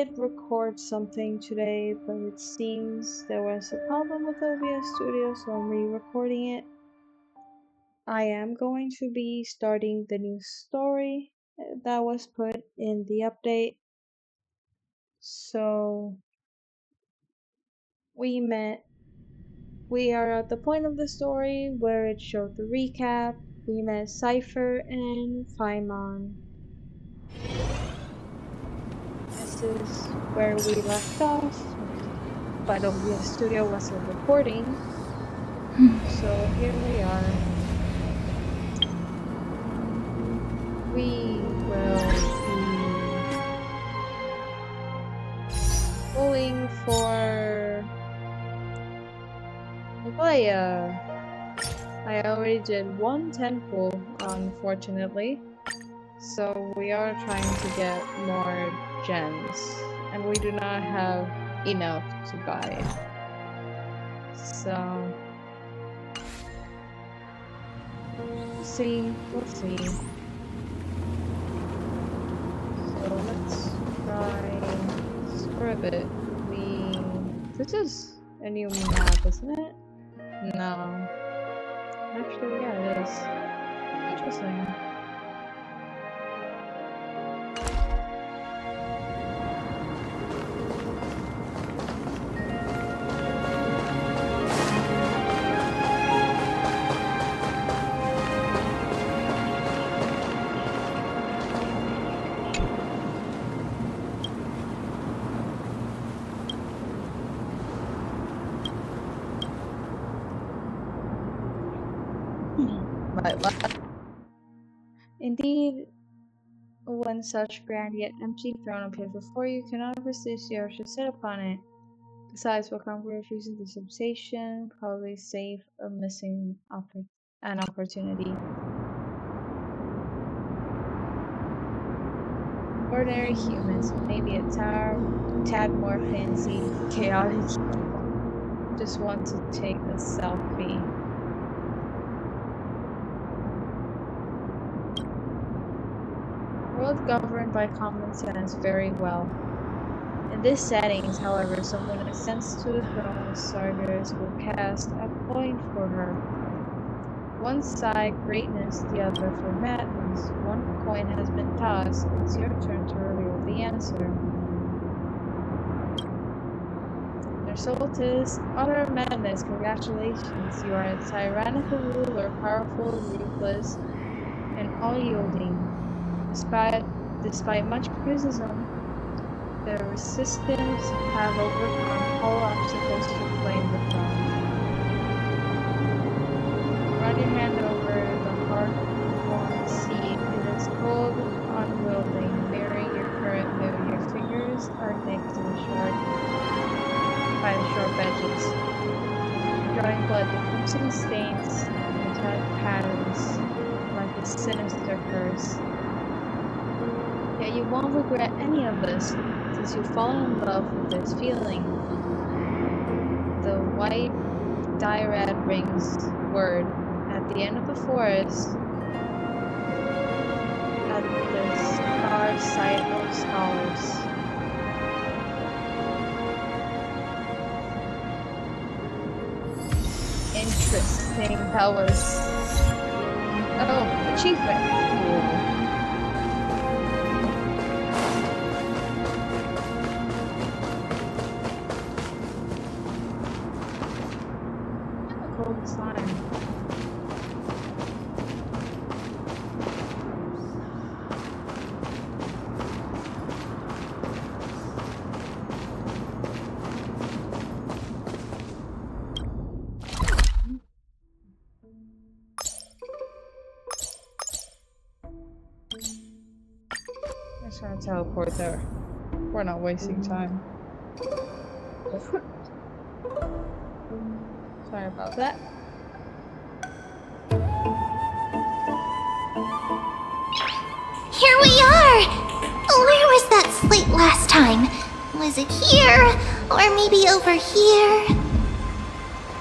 did record something today, but it seems there was a problem with OBS Studio, so I'm re-recording it. I am going to be starting the new story that was put in the update. So we are at the point of the story where it showed the recap. We met Cypher and Paimon. This is where we left off, but OBS Studio wasn't recording. So here we are. We will be pulling for Aglea. I already did one 10 pull, unfortunately. So we are trying to get more gems, and we do not have enough to buy. So we'll see. So let's try Scribbit. This is a new map, isn't it? No. Actually, yeah, it is. Interesting. Indeed, when such grand yet empty throne appears before you, cannot resist the urge to sit upon it. Besides, what comes with refusing the sensation, probably save a missing an opportunity. Ordinary humans, maybe a tad more fancy, chaotic, just want to take a selfie. World governed by common sense very well. In these settings, however, someone ascends to the throne, starters will cast a point for her. One side greatness, the other for madness. One coin has been tossed. It's your turn to reveal the answer. The result is utter madness. Congratulations, you are a tyrannical ruler, powerful, ruthless, and all-yielding. Despite much criticism, the resistance have overcome all obstacles to claim the throne. Run your hand over the hard-won seat. It is cold, unwielding, mirroring your current mood. Your fingers are nicked by the sharp edges. Drawing blood, the crimson stains, metallic patterns, like a sinister curse. Yet you won't regret any of this, since you fall in love with this feeling. The white diarad rings word at the end of the forest, at the star site of scholars. Interesting, that was... Oh, achievement. Cool. I'm trying to teleport there. We're not wasting time. Sorry about that. Here we are! Where was that slate last time? Was it here? Or maybe over here?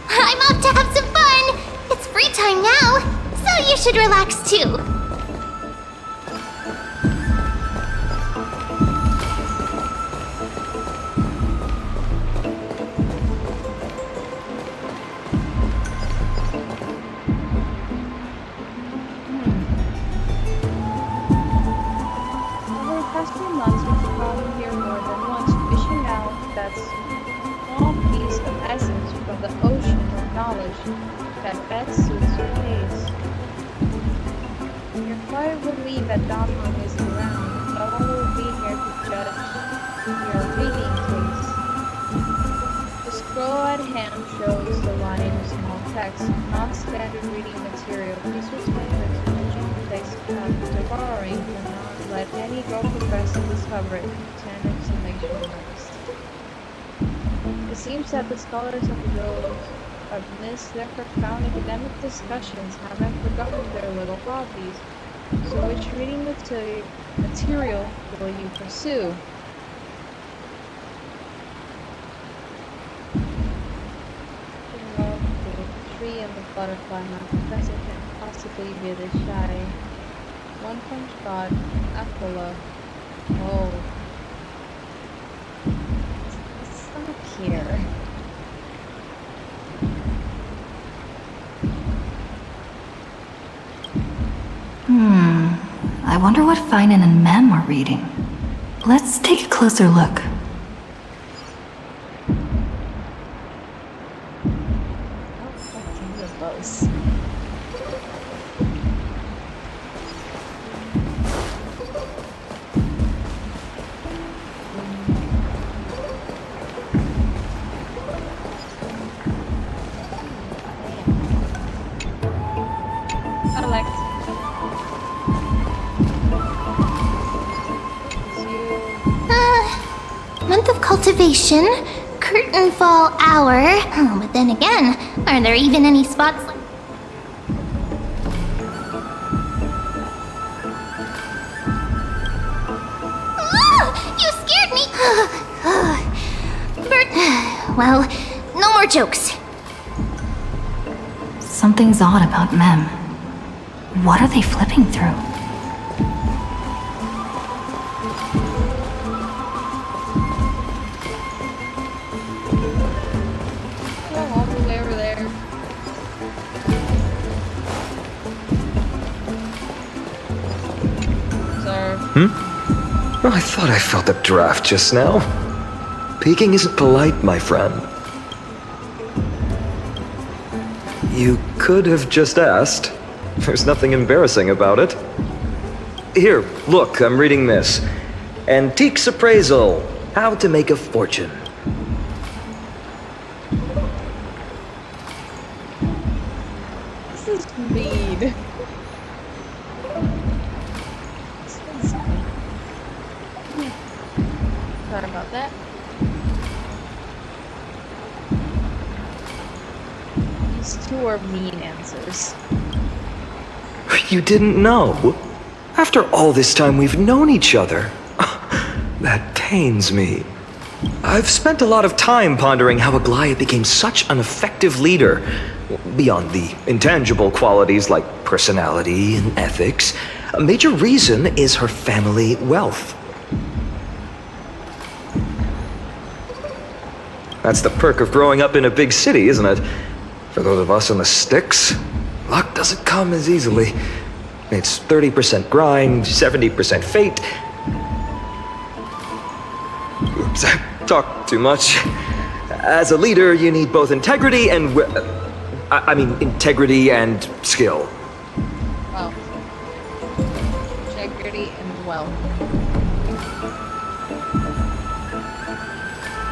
I'm off to have some fun! It's free time now, so you should relax too. knowledge that best suits your taste. You're quite relieved that Donham isn't around. No one will be here to judge your reading taste. The scroll at hand shows the line in small text, non-standard reading material. Please return it to the original place after borrowing. Do not let any girl professor discover it. 10 exclamation marks. It seems that the scholars of the guild, amidst their profound academic discussions, haven't forgotten their little hobbies. So which reading material will you pursue? The tree and the butterfly. My professor can't possibly be this shy. One punch god, Aglea. Oh. Stop here. I wonder what Finan and Mem are reading. Let's take a closer look. Month of cultivation, curtain fall hour. Oh, but then again, are there even any spots like... You scared me! Well, no more jokes. Something's odd about Mem. What are they flipping through? Well, I thought I felt a draft just now. Peeking isn't polite, my friend. You could have just asked. There's nothing embarrassing about it. Here, look, I'm reading this. Antiques Appraisal. How to Make a Fortune. This is mean. Sorry about that. These two are mean answers. You didn't know? After all this time we've known each other. That pains me. I've spent a lot of time pondering how Aglea became such an effective leader. Beyond the intangible qualities like personality and ethics, a major reason is her family wealth. That's the perk of growing up in a big city, isn't it? For those of us in the sticks, luck doesn't come as easily. It's 30% grind, 70% fate. Oops, I talked too much. As a leader, you need both integrity and... integrity and skill. Well, integrity and wealth.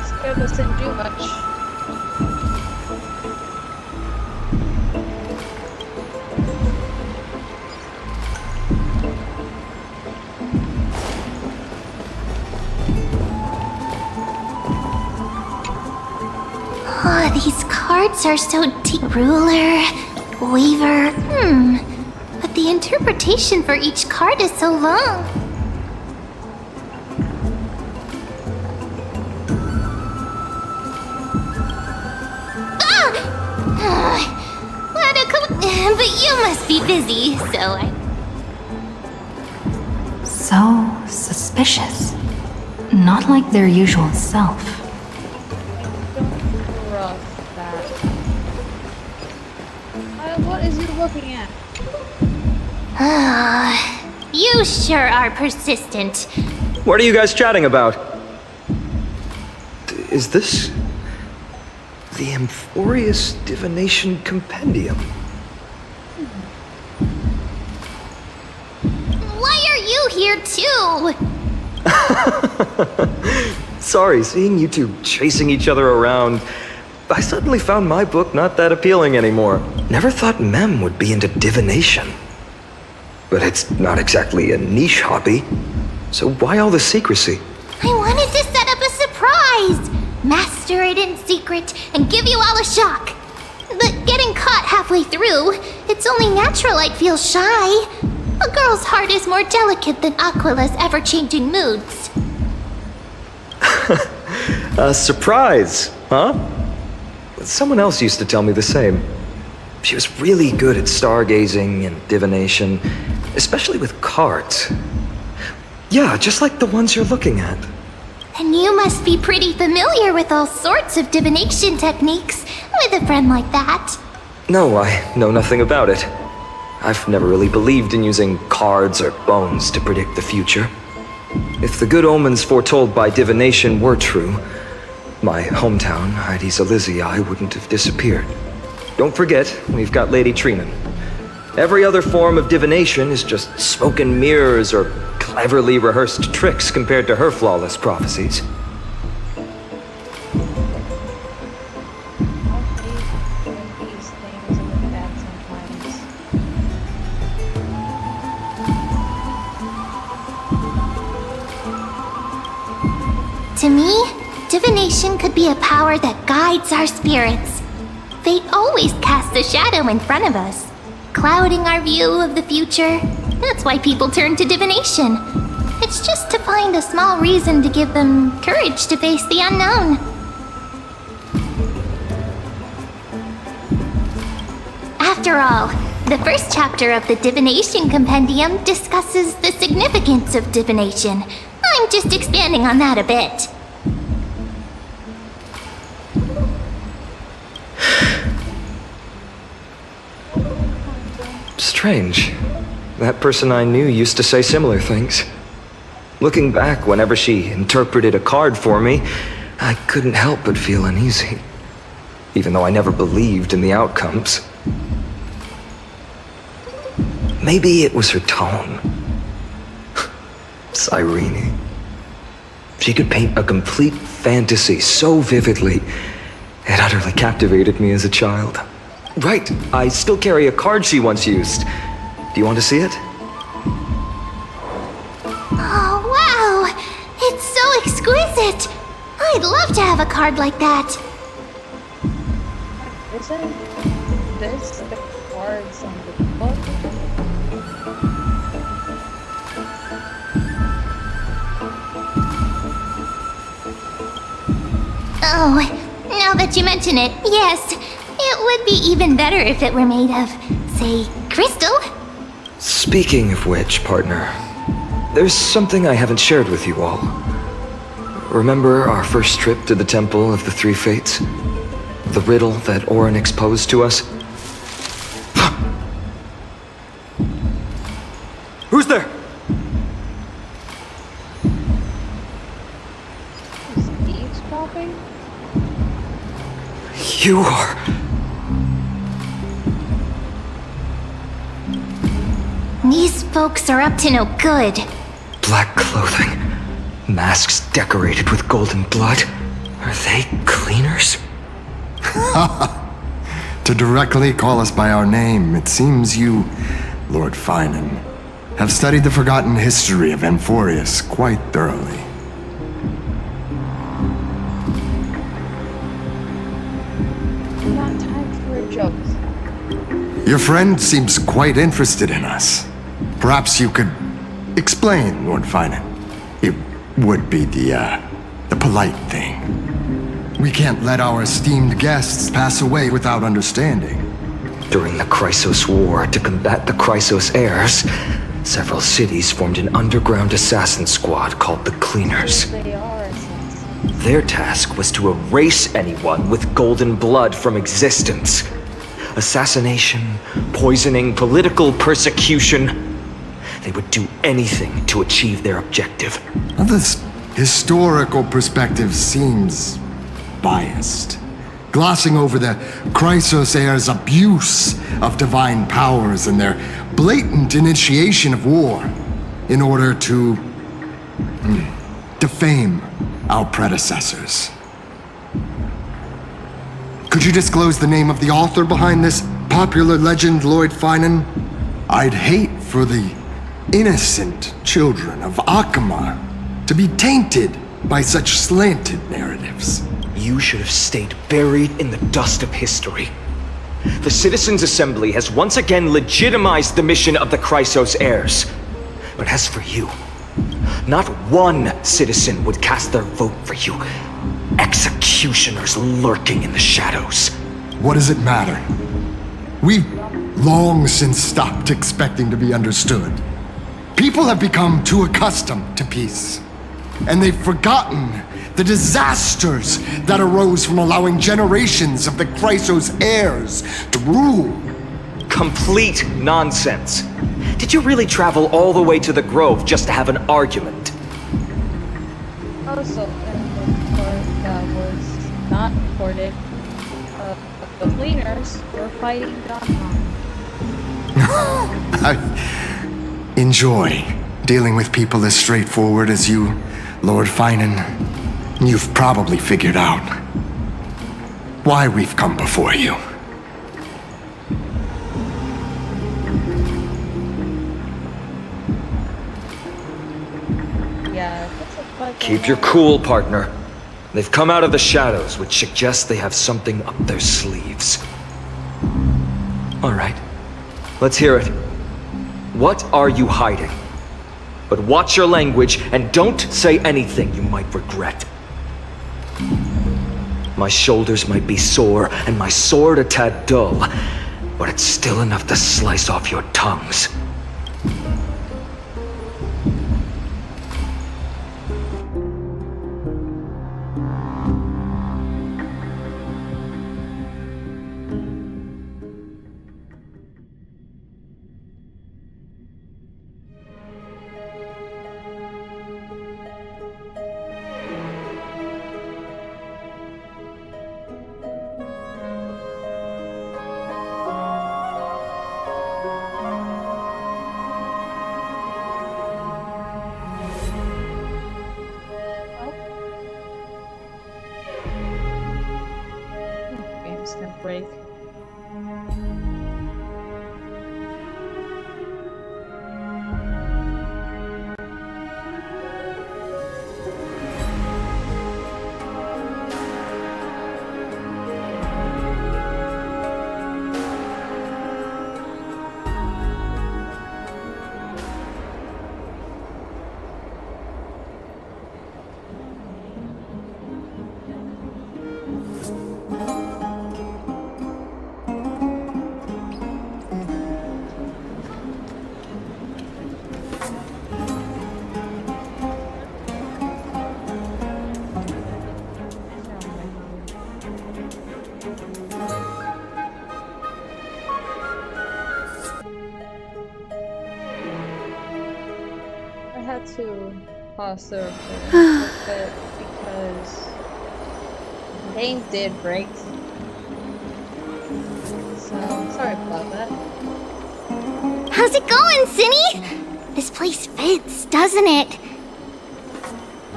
Skill doesn't do much. Oh, these cards are so deep. Ruler, weaver, But the interpretation for each card is so long. But you must be busy, so I... So suspicious. Not like their usual self. What is he looking at? You sure are persistent. What are you guys chatting about? Is this... The Amphorius Divination Compendium. Why are you here too? Sorry, seeing you two chasing each other around, I suddenly found my book not that appealing anymore. Never thought Mem would be into divination. But it's not exactly a niche hobby, so why all the secrecy? I wanted to set up a surprise! Master it in secret and give you all a shock. But getting caught halfway through, it's only natural I'd feel shy. A girl's heart is more delicate than Aquila's ever-changing moods. A surprise, huh? Someone else used to tell me the same. She was really good at stargazing and divination, especially with cards. Yeah, just like the ones you're looking at. And you must be pretty familiar with all sorts of divination techniques with a friend like that. No, I know nothing about it. I've never really believed in using cards or bones to predict the future. If the good omens foretold by divination were true, my hometown, Heidi's Elysiae, wouldn't have disappeared. Don't forget, we've got Lady Trinan. Every other form of divination is just smoke and mirrors or cleverly rehearsed tricks compared to her flawless prophecies. To me, divination could be a power that guides our spirits. Fate always casts a shadow in front of us, clouding our view of the future. That's why people turn to divination. It's just to find a small reason to give them courage to face the unknown. After all, the first chapter of the Divination Compendium discusses the significance of divination. I'm just expanding on that a bit. Strange. That person I knew used to say similar things. Looking back, whenever she interpreted a card for me, I couldn't help but feel uneasy. Even though I never believed in the outcomes. Maybe it was her tone. Cyrene. She could paint a complete fantasy so vividly, it utterly captivated me as a child. Right, I still carry a card she once used. Do you want to see it? Oh, wow! It's so exquisite! I'd love to have a card like that. Isn't this the cards on the book? Oh, now that you mention it, yes. It would be even better if it were made of, say, crystal. Speaking of which, partner, there's something I haven't shared with you all. Remember our first trip to the Temple of the Three Fates? The riddle that Orynyx posed to us? Who's there? Is eavesdropping? You are... These folks are up to no good. Black clothing, masks decorated with golden blood. Are they cleaners? To directly call us by our name, it seems you, Lord Finan, have studied the forgotten history of Amphorius quite thoroughly. Not time for jokes. Your friend seems quite interested in us. Perhaps you could explain, Lord Finan. It would be the polite thing. We can't let our esteemed guests pass away without understanding. During the Chrysos War, to combat the Chrysos heirs, several cities formed an underground assassin squad called the Cleaners. They are assassins. Their task was to erase anyone with golden blood from existence. Assassination, poisoning, political persecution. They would do anything to achieve their objective. Now, this historical perspective seems biased. glossing over the Chrysos heirs' abuse of divine powers and their blatant initiation of war in order to defame our predecessors. Could you disclose the name of the author behind this popular legend, Lord Finan? I'd hate for the innocent children of Akama to be tainted by such slanted narratives. You should have stayed buried in the dust of history. The Citizens' Assembly has once again legitimized the mission of the Chrysos heirs. But as for you, not one citizen would cast their vote for you. Executioners lurking in the shadows. What does it matter? We've long since stopped expecting to be understood. People have become too accustomed to peace, and they've forgotten the disasters that arose from allowing generations of the Chrysos heirs to rule. Complete nonsense. Did you really travel all the way to the Grove just to have an argument? Also, in the report that was not reported, the cleaners were fighting Donmon. Enjoy dealing with people as straightforward as you, Lord Finan. You've probably figured out why we've come before you. Yeah, that's a fucking... Keep your cool, partner. They've come out of the shadows, which suggests they have something up their sleeves. All right, let's hear it. What are you hiding? But watch your language and don't say anything you might regret. My shoulders might be sore and my sword a tad dull, but it's still enough to slice off your tongues. Instant break. I had to pause the recording a bit because the game did break. So sorry about that. How's it going, Cindy? This place fits, doesn't it?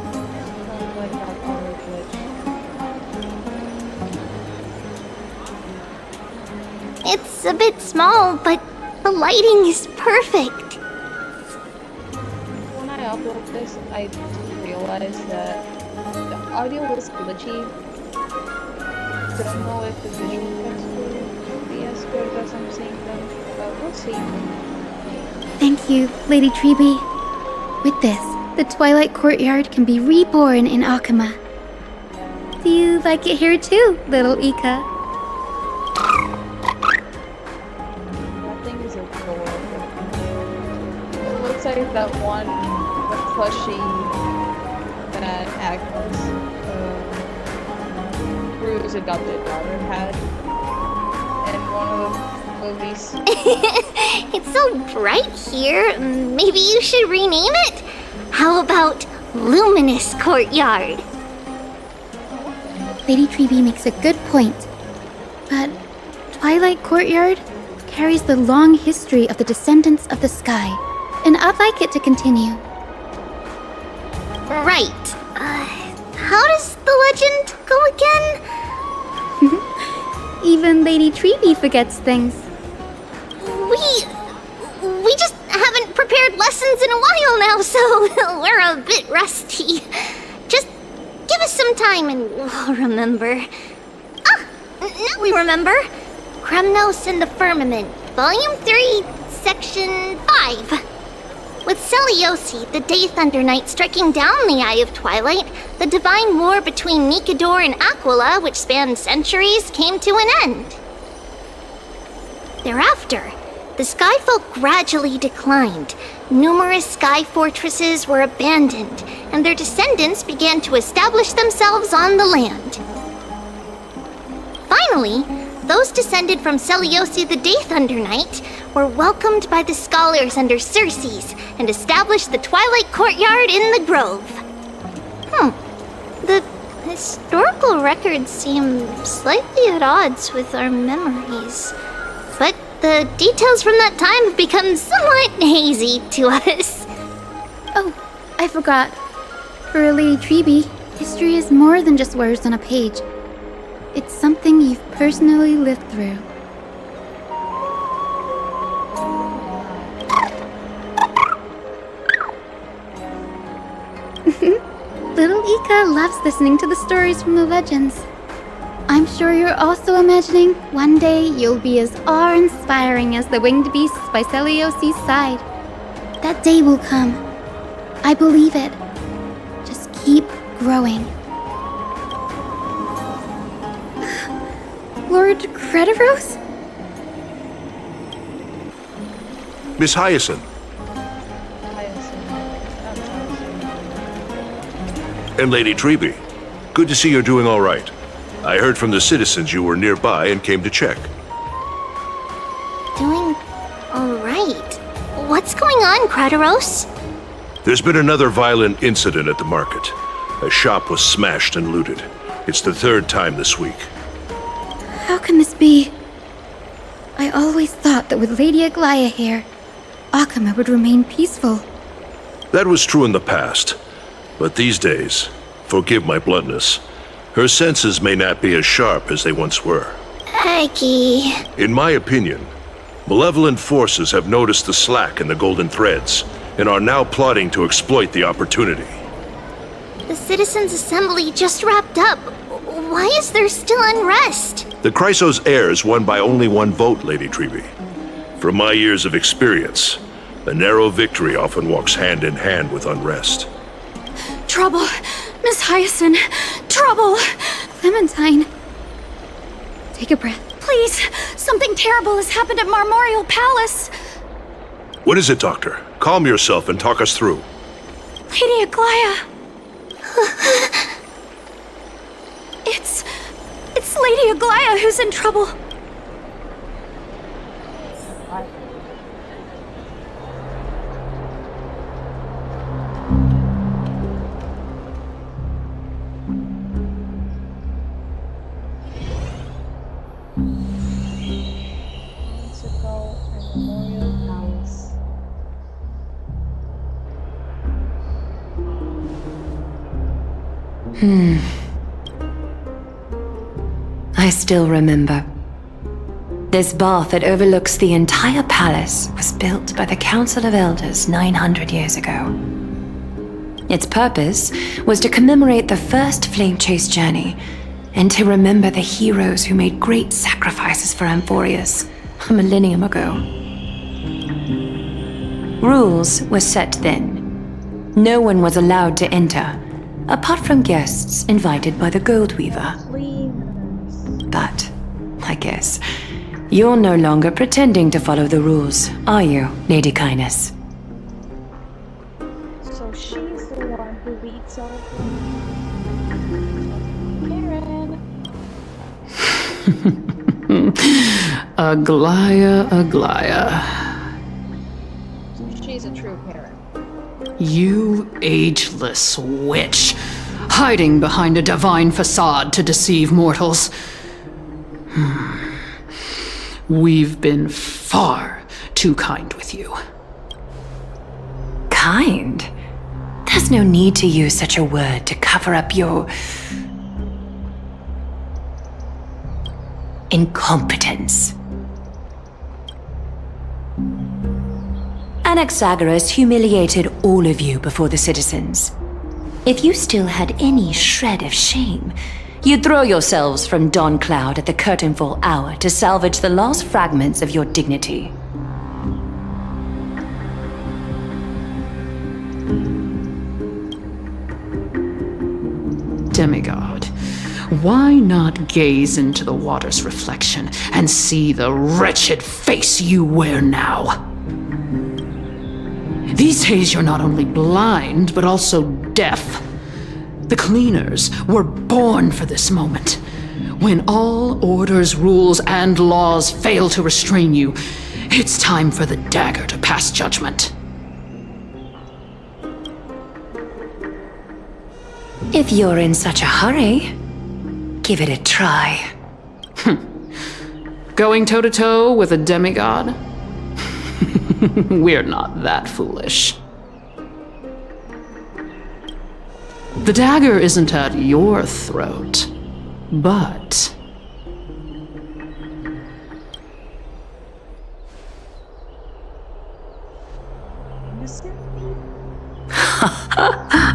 Sounds like that auto glitch. It's a bit small, but the lighting is perfect. When I upload this, I realized that the audio was glitchy. Don't know if the visual effects will be as good as I'm seeing them, but we'll see. Thank you, Lady Treeby. With this, the Twilight Courtyard can be reborn in Akama. Do you like it here too, little Ika? That thing is adorable. It looks like that one, the plushie that Agnes, Rue's adopted daughter had in one of the movies. It's so bright here. Maybe you should rename it? How about Luminous Courtyard? Lady Treeby makes a good point. But Twilight Courtyard carries the long history of the descendants of the sky, and I'd like it to continue. Right. How does the legend go again? Even Lady Treeby forgets things. We just haven't prepared lessons in a while now, so we're a bit rusty. Just give us some time and we'll remember. Now we remember. Kremnos and the Firmament, Volume 3, Section 5. With Seliosi, the Day Thunder Knight, striking down the Eye of Twilight, the divine war between Nikador and Aglea, which spanned centuries, came to an end. Thereafter, the Skyfolk gradually declined. Numerous sky fortresses were abandoned, and their descendants began to establish themselves on the land. Finally, those descended from Seliosi the Day Thunder Knight were welcomed by the scholars under Circes and established the Twilight Courtyard in the Grove. The historical records seem slightly at odds with our memories, but the details from that time have become somewhat hazy to us. Oh, I forgot. For Lady Treeby, history is more than just words on a page. It's something you've personally lived through. Little Ika loves listening to the stories from the legends. I'm sure you're also imagining one day you'll be as awe-inspiring as the winged beasts by Celiosi's side. That day will come. I believe it. Just keep growing. Lord Crediros? Miss Hyacinth. And Lady Treeby. Good to see you're doing all right. I heard from the citizens you were nearby and came to check. Doing all right. What's going on, Crediros? There's been another violent incident at the market. A shop was smashed and looted. It's the third time this week. How can this be? I always thought that with Lady Aglea here, Akama would remain peaceful. That was true in the past. But these days, forgive my bluntness, her senses may not be as sharp as they once were. Aggie. In my opinion, malevolent forces have noticed the slack in the golden threads and are now plotting to exploit the opportunity. The Citizens' Assembly just wrapped up. Why is there still unrest? The Chrysos heirs won by only one vote, Lady Treeby. From my years of experience, a narrow victory often walks hand in hand with unrest. Trouble! Miss Hyacinth! Trouble! Clementine. Take a breath. Please! Something terrible has happened at Marmorial Palace! What is it, Doctor? Calm yourself and talk us through. Lady Aglea! It's Lady Aglea who's in trouble! I still remember. This bath that overlooks the entire palace was built by the Council of Elders 900 years ago. Its purpose was to commemorate the first flame chase journey and to remember the heroes who made great sacrifices for Amphorius a millennium ago. Rules were set then. No one was allowed to enter, apart from guests invited by the Gold Weaver. But, I guess, you're no longer pretending to follow the rules, are you, Lady Kindness? So she's the one who leads all Karen. Aglea. She's a true parent. You ageless witch, hiding behind a divine facade to deceive mortals. We've been far too kind with you. Kind? There's no need to use such a word to cover up your incompetence. Anaxagoras humiliated all of you before the citizens. If you still had any shred of shame, you'd throw yourselves from dawn cloud at the curtainfall hour to salvage the last fragments of your dignity. Demigod, why not gaze into the water's reflection and see the wretched face you wear now? These days you're not only blind, but also deaf. The cleaners were born for this moment. When all orders, rules, and laws fail to restrain you, it's time for the dagger to pass judgment. If you're in such a hurry, give it a try. Going toe-to-toe with a demigod? We're not that foolish. The dagger isn't at your throat, but...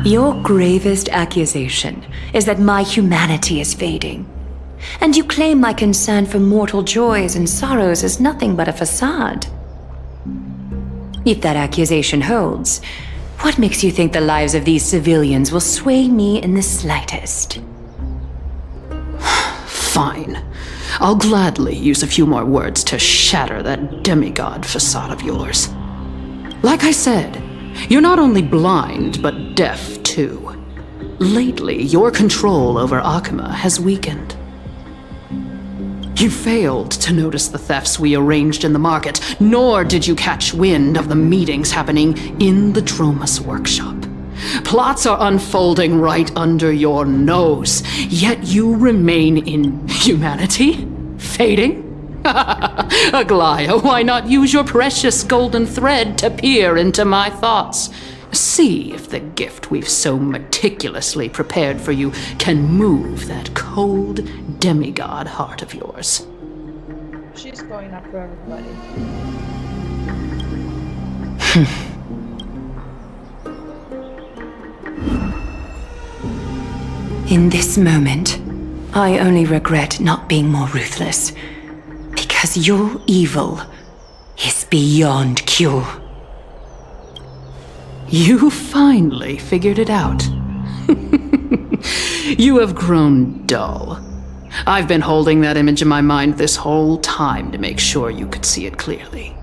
Your gravest accusation is that my humanity is fading. And you claim my concern for mortal joys and sorrows is nothing but a facade. If that accusation holds, what makes you think the lives of these civilians will sway me in the slightest? Fine. I'll gladly use a few more words to shatter that demigod facade of yours. Like I said, you're not only blind, but deaf too. Lately, your control over Akhima has weakened. You failed to notice the thefts we arranged in the market, nor did you catch wind of the meetings happening in the Dromus workshop. Plots are unfolding right under your nose, yet you remain in humanity? Fading? Aglea, why not use your precious golden thread to peer into my thoughts? See if the gift we've so meticulously prepared for you can move that cold demigod heart of yours. She's going after everybody. In this moment, I only regret not being more ruthless. Because your evil is beyond cure. You finally figured it out. You have grown dull. I've been holding that image in my mind this whole time to make sure you could see it clearly.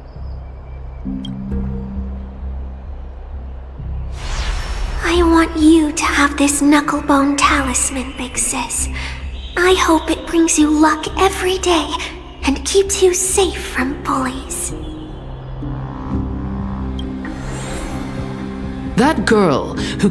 I want you to have this knucklebone talisman, Big Sis. I hope it brings you luck every day and keeps you safe from bullies. That girl who